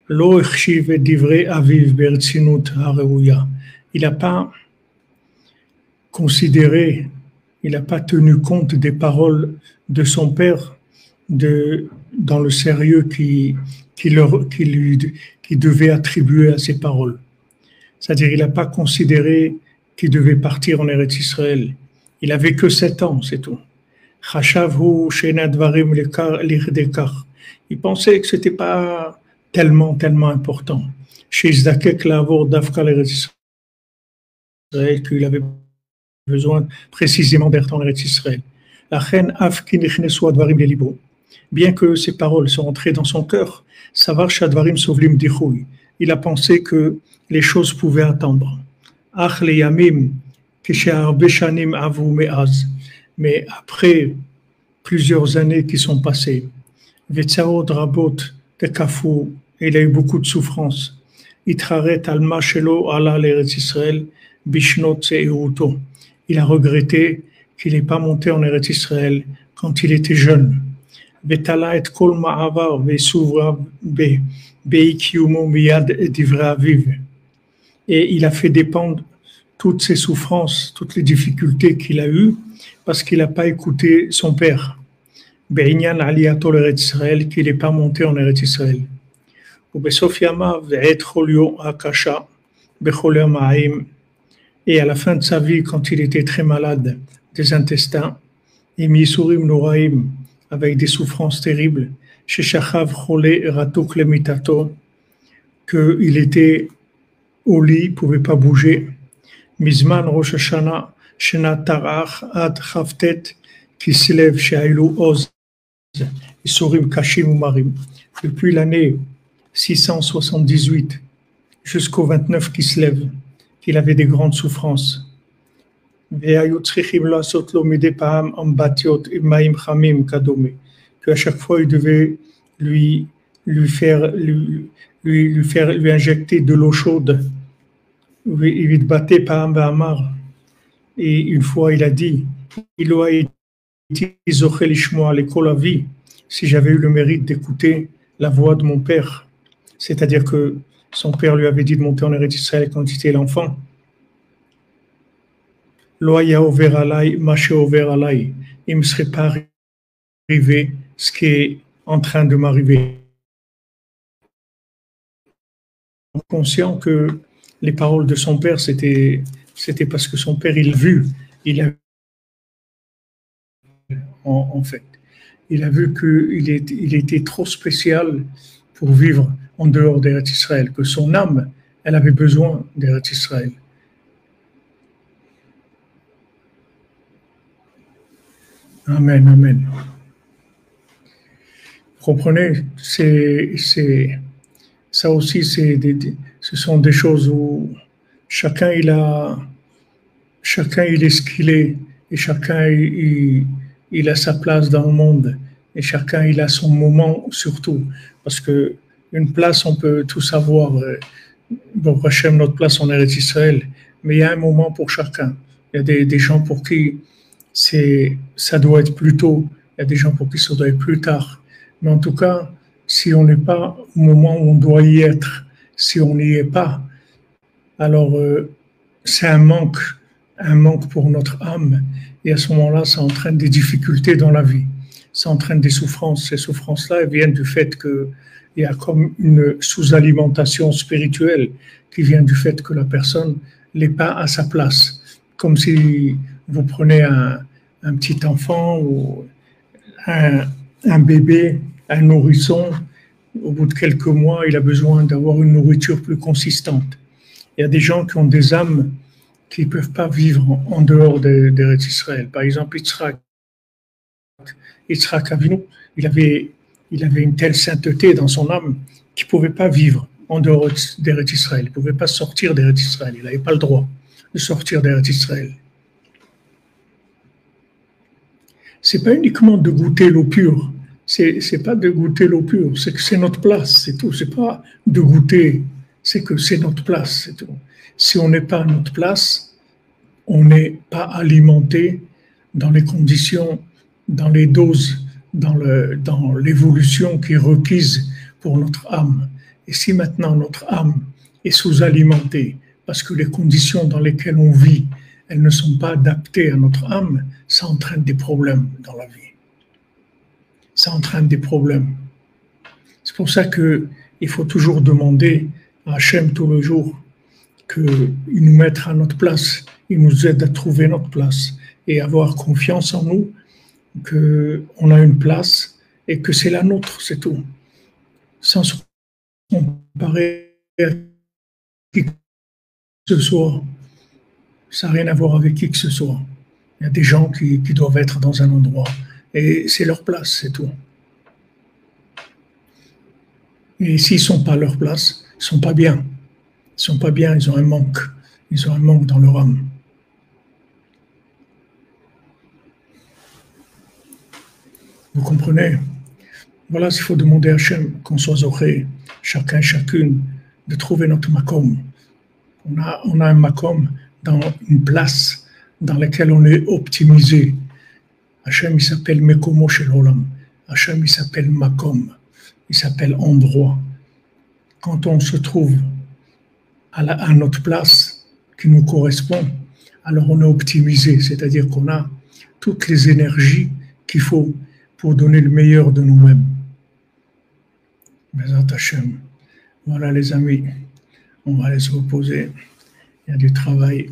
Lo echshiv et divrei aviv beretzinut hareouya. Il n'a pas considéré, il n'a pas tenu compte des paroles de son père dans le sérieux qui devait attribuer à ces paroles. C'est-à-dire, il n'a pas considéré qu'il devait partir en Eretz Israël. Il avait que 7 ans, c'est tout. Il pensait que c'était pas tellement important. Qu'il avait besoin précisément d'être en Eretz Israël. Bien que ces paroles sont entrées dans son cœur, il a pensé que les choses pouvaient attendre. Mais après plusieurs années qui sont passées, il a eu beaucoup de souffrances. Il a regretté qu'il n'ait pas monté en Eretz Israël quand il était jeune. Et il a fait dépendre toutes ses souffrances, toutes les difficultés qu'il a eues, parce qu'il n'a pas écouté son père. Qu'il n'est pas monté en Eretz Israël. Et à la fin de sa vie, quand il était très malade des intestins, avec des souffrances terribles, qu'il était au lit, il ne pouvait pas bouger. Mizman Rosh Hashanah, Shena Tarach, Ad Chavtet, Kislev, She'ailu Oz, Isurim Kashim Umarim. Depuis l'année 678 jusqu'au 29 Kislev, qu'il avait des grandes souffrances. Qu'à chaque fois, il devait lui injecter de l'eau chaude. Et une fois, il a dit, si j'avais eu le mérite d'écouter la voix de mon père, c'est-à-dire que son père lui avait dit de monter en Eretz Israël quand il était l'enfant. Il ne me serait pas arrivé ce qui est en train de m'arriver. Conscient que les paroles de son père, c'était parce que son père, il a en fait. Il a vu qu'il était trop spécial pour vivre en dehors d'Eretz Israël, que son âme, elle avait besoin d'Eretz Israël. Amen, amen. Vous comprenez, ça aussi, ce sont des choses où chacun il est ce qu'il est, et chacun il a sa place dans le monde, et chacun il a son moment surtout, parce que une place on peut tout savoir. Bon, Hachem, notre place en Eretz Israël, mais il y a un moment pour chacun. Il y a des gens pour qui ça doit être plus tôt, il y a des gens pour qui ça doit être plus tard. Mais en tout cas, si on n'est pas au moment où on doit y être, si on n'y est pas, alors c'est un manque pour notre âme. Et à ce moment-là, ça entraîne des difficultés dans la vie. Ça entraîne des souffrances. Ces souffrances-là, elles viennent du fait qu'il y a comme une sous-alimentation spirituelle qui vient du fait que la personne n'est pas à sa place. Comme si vous prenez un petit enfant ou un bébé, un nourrisson, au bout de quelques mois, il a besoin d'avoir une nourriture plus consistante. Il y a des gens qui ont des âmes qui ne peuvent pas vivre en dehors d'Eretz Israël. Par exemple, Yitzhak Avinu, il avait une telle sainteté dans son âme qu'il ne pouvait pas vivre en dehors d'Eretz Israël. Il ne pouvait pas sortir d'Eretz Israël. Il n'avait pas le droit de sortir d'Eretz Israël. Ce n'est pas uniquement de goûter l'eau pure. C'est pas de goûter l'eau pure, c'est que c'est notre place, c'est tout. C'est pas de goûter, c'est que c'est notre place, c'est tout. Si on n'est pas à notre place, on n'est pas alimenté dans les conditions, dans les doses, dans l'évolution qui est requise pour notre âme. Et si maintenant notre âme est sous-alimentée parce que les conditions dans lesquelles on vit, elles ne sont pas adaptées à notre âme, ça entraîne des problèmes dans la vie. Ça entraîne des problèmes. C'est pour ça qu'il faut toujours demander à Hachem tous les jours qu'il nous mette à notre place, il nous aide à trouver notre place et avoir confiance en nous, qu'on a une place et que c'est la nôtre, c'est tout. Sans se comparer à qui que ce soit. Ça n'a rien à voir avec qui que ce soit. Il y a des gens qui doivent être dans un endroit et c'est leur place, c'est tout. Et s'ils ne sont pas à leur place, ils ne sont pas bien. Ils ne sont pas bien, ils ont un manque. Ils ont un manque dans leur âme. Vous comprenez? Voilà ce qu'il faut demander à Hachem, qu'on soit zoré, chacun, chacune, de trouver notre makom. On a un makom dans une place dans laquelle on est optimisé. Hachem, il s'appelle Mekomo Shel Olam. Hachem, il s'appelle makom. Il s'appelle endroit. Quand on se trouve à notre place qui nous correspond, alors on est optimisé, c'est-à-dire qu'on a toutes les énergies qu'il faut pour donner le meilleur de nous-mêmes. Bezat Hashem. Voilà les amis, on va aller se reposer, il y a du travail.